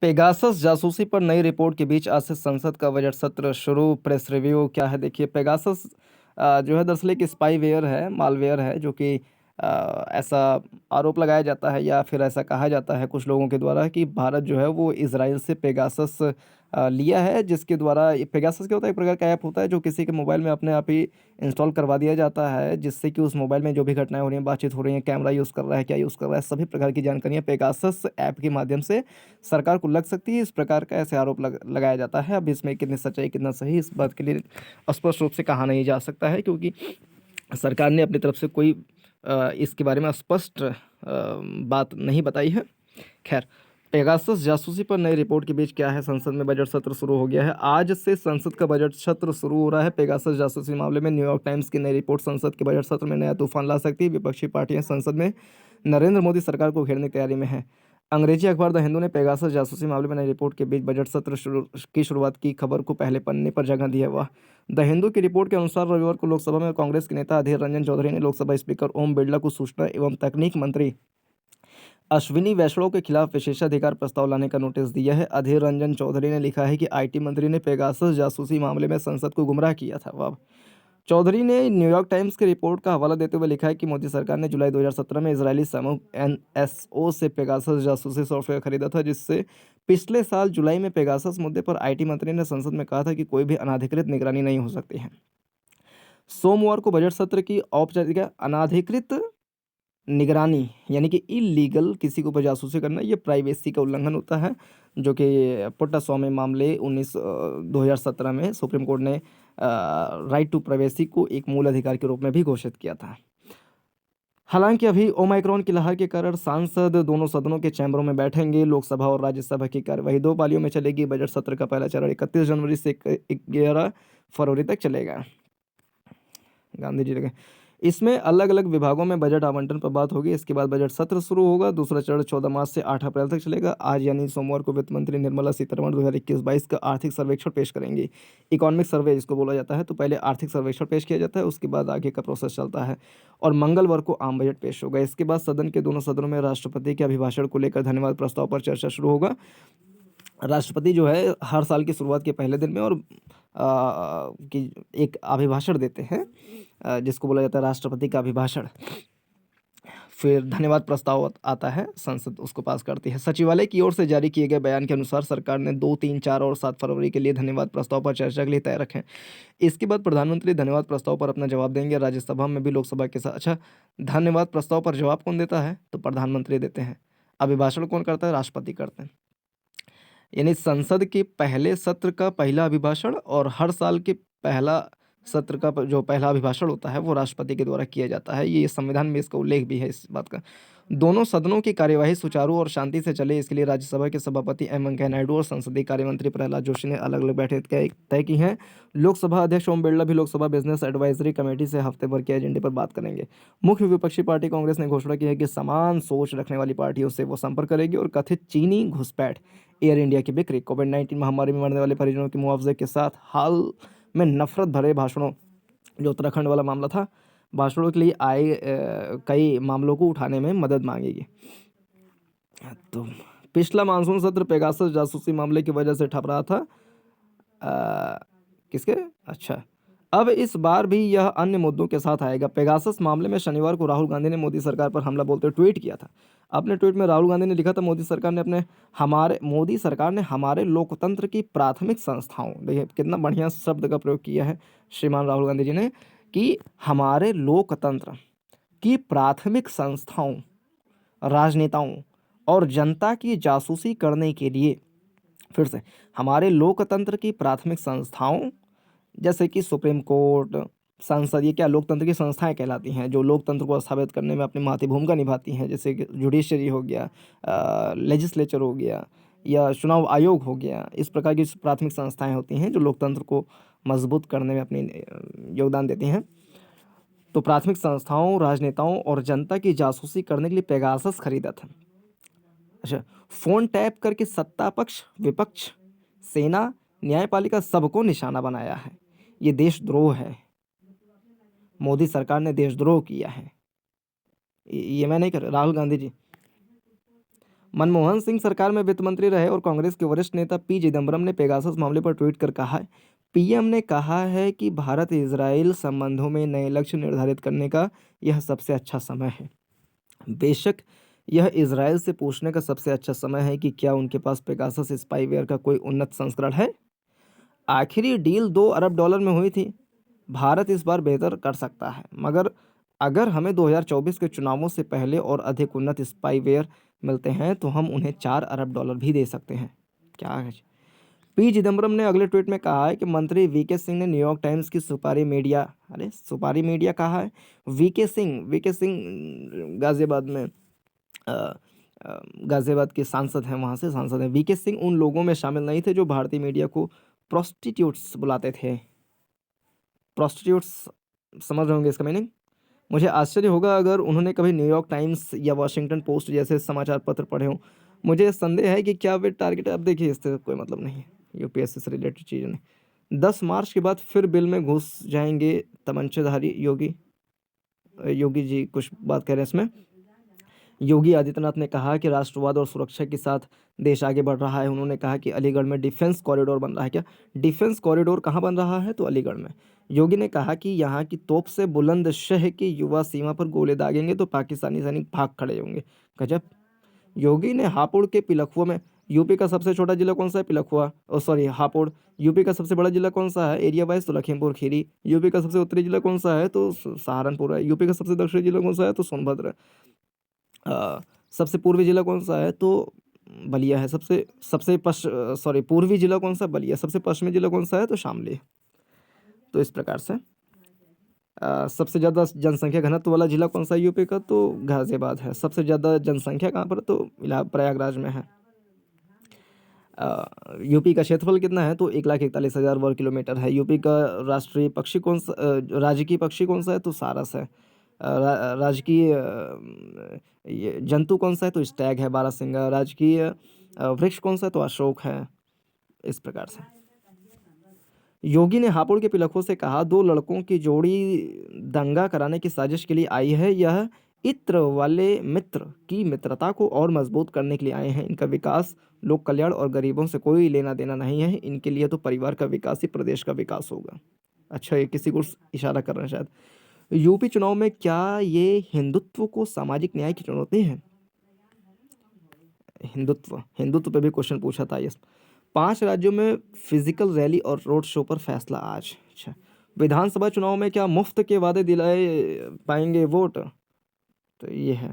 Pegasus जासूसी पर नई रिपोर्ट के बीच आज से संसद का बजट सत्र शुरू। प्रेस रिव्यू क्या है देखिए। पेगासस जो है दरअसल एक स्पाईवेयर है, मालवेयर है जो कि ऐसा आरोप लगाया जाता है या फिर ऐसा कहा जाता है कुछ लोगों के द्वारा कि भारत जो है वो इज़राइल से पेगासस लिया है, जिसके द्वारा ये पेगासस क्या होता है, एक प्रकार का ऐप होता है जो किसी के मोबाइल में अपने आप ही इंस्टॉल करवा दिया जाता है, जिससे कि उस मोबाइल में जो भी घटनाएं हो रही हैं, बातचीत हो रही हैं, कैमरा यूज़ कर रहा है, क्या यूज़ कर रहा है, सभी प्रकार की जानकारियां पेगासस ऐप के माध्यम से सरकार को लग सकती है। इस प्रकार का ऐसे आरोप लगाया जाता है। अब इसमें कितनी सच्चाई कितना सही, इस बात के लिए स्पष्ट रूप से कहा नहीं जा सकता है, क्योंकि सरकार ने अपनी तरफ से कोई इसके बारे में स्पष्ट बात नहीं बताई है। खैर, पेगासस जासूसी पर नई रिपोर्ट के बीच क्या है, संसद में बजट सत्र शुरू हो गया है। आज से संसद का बजट सत्र शुरू हो रहा है। पेगासस जासूसी मामले में न्यूयॉर्क टाइम्स की नई रिपोर्ट संसद के बजट सत्र में नया तूफान ला सकती है। विपक्षी पार्टियां संसद में नरेंद्र मोदी सरकार को घेरने की तैयारी में है। अंग्रेजी अखबार द हिंदू ने पेगासस जासूसी मामले में नई रिपोर्ट के बीच बजट सत्र की शुरुआत की खबर को पहले पन्ने पर जगह दी है। वह द हिंदू की रिपोर्ट के अनुसार रविवार को लोकसभा में कांग्रेस के नेता अधीर रंजन चौधरी ने लोकसभा स्पीकर ओम बिरला को सूचना एवं तकनीक मंत्री अश्विनी वैष्णव के खिलाफ विशेषाधिकार प्रस्ताव लाने का नोटिस दिया है। अधीर रंजन चौधरी ने लिखा है कि आईटी मंत्री ने पेगासस जासूसी मामले में संसद को गुमराह किया था। वाह। चौधरी ने न्यूयॉर्क टाइम्स की रिपोर्ट का हवाला देते हुए लिखा है कि मोदी सरकार ने जुलाई 2017 में इजरायली समूह एनएसओ से पेगासस जासूसी सॉफ्टवेयर खरीदा था, जिससे पिछले साल जुलाई में पेगासस मुद्दे पर आईटी मंत्री ने संसद में कहा था कि कोई भी अनाधिकृत निगरानी नहीं हो सकती है। सोमवार को बजट सत्र की औपचारिक अनाधिकृत निगरानी यानी कि इलीगल किसी के ऊपर जासूसी करना, ये प्राइवेसी का उल्लंघन होता है, जो कि पुट्टास्वामी मामले 2017 में सुप्रीम कोर्ट ने राइट टू प्राइवेसी को एक मूल अधिकार के रूप में भी घोषित किया था। हालांकि अभी ओमाइक्रॉन की लहर के कारण सांसद दोनों सदनों के चैम्बरों में बैठेंगे। लोकसभा और राज्यसभा की कार्यवाही दो पालियों में चलेगी। बजट सत्र का पहला चरण 31 जनवरी से 11 फरवरी तक चलेगा। गांधी जी लगे। इसमें अलग अलग विभागों में बजट आवंटन पर बात होगी। इसके बाद बजट सत्र शुरू होगा। दूसरा चरण 14 मार्च से 8 अप्रैल तक चलेगा। आज यानी सोमवार को वित्त मंत्री निर्मला सीतारमण 2021-22 का आर्थिक सर्वेक्षण पेश करेंगी। इकोनॉमिक सर्वे इसको बोला जाता है। तो पहले आर्थिक सर्वेक्षण पेश किया जाता है, उसके बाद आगे का प्रोसेस चलता है और मंगलवार को आम बजट पेश होगा। इसके बाद सदन के दोनों सदनों में राष्ट्रपति के अभिभाषण को लेकर धन्यवाद प्रस्ताव पर चर्चा शुरू होगा। राष्ट्रपति जो है हर साल की शुरुआत के पहले दिन में और कि एक अभिभाषण देते हैं, जिसको बोला जाता है राष्ट्रपति का अभिभाषण। फिर धन्यवाद प्रस्ताव आता है, संसद उसको पास करती है। सचिवालय की ओर से जारी किए गए बयान के अनुसार सरकार ने 2, 3, 4 और 7 फरवरी के लिए धन्यवाद प्रस्ताव पर चर्चा के लिए तय रखे। इसके बाद प्रधानमंत्री धन्यवाद प्रस्ताव पर अपना जवाब देंगे। राज्यसभा में भी लोकसभा के साथ। अच्छा, धन्यवाद प्रस्ताव पर जवाब कौन देता है? तो प्रधानमंत्री देते हैं। अभिभाषण कौन करता है? राष्ट्रपति करते हैं। यानी संसद के पहले सत्र का पहला अभिभाषण और हर साल के पहला सत्र का जो पहला अभिभाषण होता है वो राष्ट्रपति के द्वारा किया जाता है। ये संविधान में इसका उल्लेख भी है इस बात का। दोनों सदनों की कार्यवाही सुचारू और शांति से चले, इसके लिए राज्यसभा के सभापति एम वेंकैया नायडू और संसदीय कार्य मंत्री प्रहलाद जोशी ने अलग अलग बैठक तय की हैं। लोकसभा अध्यक्ष ओम बिरला भी लोकसभा बिजनेस एडवाइजरी कमेटी से हफ्ते भर के एजेंडे पर बात करेंगे। मुख्य विपक्षी पार्टी कांग्रेस ने घोषणा की है कि समान सोच रखने वाली पार्टियों से वो संपर्क करेगी और कथित चीनी घुसपैठ, एयर इंडिया की बिक्री, कोविड-19 महामारी में मरने वाले परिजनों के मुआवजे के साथ हाल में नफरत भरे भाषणों, जो उत्तराखंड वाला मामला था, भाषणों के लिए आए कई मामलों को उठाने में मदद मांगेगी। तो पिछला मानसून सत्र पेगासस जासूसी मामले की वजह से ठप रहा था। किसके? अच्छा, अब इस बार भी यह अन्य मुद्दों के साथ आएगा। पेगासस मामले में शनिवार को राहुल गांधी ने मोदी सरकार पर हमला बोलते हुए ट्वीट किया था। अपने ट्वीट में राहुल गांधी ने लिखा था, मोदी सरकार ने हमारे लोकतंत्र की प्राथमिक संस्थाओं, देखिए कितना बढ़िया शब्द का प्रयोग किया है श्रीमान राहुल गांधी जी ने, कि हमारे लोकतंत्र की प्राथमिक संस्थाओं, राजनेताओं और जनता की जासूसी करने के लिए, फिर से, हमारे लोकतंत्र की प्राथमिक संस्थाओं जैसे कि सुप्रीम कोर्ट, संसद, ये क्या लोकतंत्र की संस्थाएं कहलाती हैं जो लोकतंत्र को स्थापित करने में अपनी महत्वपूर्ण भूमिका निभाती हैं, जैसे कि जुडिशरी हो गया, लेजिस्लेचर हो गया या चुनाव आयोग हो गया। इस प्रकार की प्राथमिक संस्थाएं होती हैं जो लोकतंत्र को मजबूत करने में अपनी योगदान देती हैं। तो प्राथमिक संस्थाओं, राजनेताओं और जनता की जासूसी करने के लिए पेगासस खरीदा था। अच्छा, फोन टैप करके सत्ता पक्ष, विपक्ष, सेना, न्यायपालिका सबको निशाना बनाया है। ये देशद्रोह है। मोदी सरकार ने देशद्रोह किया है। ये मैं नहीं कर, राहुल गांधी जी। मनमोहन सिंह सरकार में वित्त मंत्री रहे और कांग्रेस के वरिष्ठ नेता पी चिदंबरम ने पेगासस मामले पर ट्वीट कर कहा है, पीएम ने कहा है कि भारत इजराइल संबंधों में नए लक्ष्य निर्धारित करने का यह सबसे अच्छा समय है। बेशक यह इजराइल से पूछने का सबसे अच्छा समय है कि क्या उनके पास पेगासस स्पाईवेयर का कोई उन्नत संस्करण है। आखिरी डील $2 अरब में हुई थी। भारत इस बार बेहतर कर सकता है, मगर अगर हमें 2024 के चुनावों से पहले और अधिक उन्नत स्पाईवेयर मिलते हैं तो हम उन्हें $4 अरब भी दे सकते हैं। क्या है? पी चिदंबरम ने अगले ट्वीट में कहा है कि मंत्री वीके सिंह ने न्यूयॉर्क टाइम्स की सुपारी मीडिया, अरे सुपारी मीडिया कहा है। वीके सिंह गाजियाबाद में अ, गाजियाबाद के सांसद हैं, वहाँ से सांसद हैं। वीके सिंह उन लोगों में शामिल नहीं थे जो भारतीय मीडिया को प्रोस्टिट्यूट्स बुलाते थे। प्रोस्टिट्यूट्स समझ रहे होंगे इसका मीनिंग। मुझे आश्चर्य होगा अगर उन्होंने कभी न्यूयॉर्क टाइम्स या वॉशिंगटन पोस्ट जैसे समाचार पत्र पढ़े हों। मुझे संदेह है कि क्या वे टारगेट, अब देखिए इससे कोई मतलब नहीं है, यूपीएससी से रिलेटेड चीज़ें नहीं। 10 मार्च के बाद फिर बिल में घुस जाएंगे तमंचाधारी योगी। योगी जी कुछ बात कह रहे हैं इसमें। योगी आदित्यनाथ ने कहा कि राष्ट्रवाद और सुरक्षा के साथ देश आगे बढ़ रहा है। उन्होंने कहा कि अलीगढ़ में डिफेंस कॉरिडोर बन रहा है। क्या डिफेंस कॉरिडोर कहाँ बन रहा है? तो अलीगढ़ में। योगी ने कहा कि यहाँ की तोप से बुलंदशह के युवा सीमा पर गोले दागेंगे तो पाकिस्तानी सैनिक भाग खड़े होंगे। गजब। योगी ने हापुड़ के पिलखुआ में, यूपी का सबसे छोटा जिला कौन सा है? पिलखुआ, ओ सॉरी हापुड़। यूपी का सबसे बड़ा जिला कौन सा है एरिया वाइज? तो लखीमपुर खीरी। यूपी का सबसे उत्तरी जिला कौन सा है? तो सहारनपुर है। यूपी का सबसे दक्षिणी जिला कौन सा है? तो सोनभद्र है। सबसे पूर्वी जिला कौन सा है? तो बलिया है। सबसे सबसे सॉरी पूर्वी जिला कौन सा? बलिया। सबसे पश्चिमी जिला कौन सा है? तो शामली। तो इस प्रकार से सबसे ज़्यादा जनसंख्या घनत्व वाला जिला कौन सा है यूपी का? तो गाजियाबाद है। सबसे ज़्यादा जनसंख्या कहाँ पर? तो प्रयागराज में है। यूपी का क्षेत्रफल कितना है? तो 1,41,000 वर्ग किलोमीटर है। यूपी का राष्ट्रीय पक्षी कौन सा, राजकीय पक्षी कौन सा है? तो सारस है। राजकीय ये जंतु कौन सा है? तो स्टैग है, बारहसिंगा। राजकीय वृक्ष कौन सा है? तो अशोक है। इस प्रकार से योगी ने हापुड़ के पिलखों से कहा, 2 लड़कों की जोड़ी दंगा कराने की साजिश के लिए आई है। यह इत्र वाले मित्र की मित्रता को और मजबूत करने के लिए आए हैं। इनका विकास, लोक कल्याण और गरीबों से कोई लेना देना नहीं है। इनके लिए तो परिवार का विकास ही प्रदेश का विकास होगा। अच्छा, ये किसी को इशारा कर रहे हैं शायद। यूपी चुनाव में क्या ये हिंदुत्व को सामाजिक न्याय की चुनौती है? हिंदुत्व हिंदुत्व पे भी क्वेश्चन पूछा था। यस। 5 राज्यों में फिजिकल रैली और रोड शो पर फैसला आज। अच्छा, विधानसभा चुनाव में क्या मुफ्त के वादे दिलाए पाएंगे वोट? तो ये है।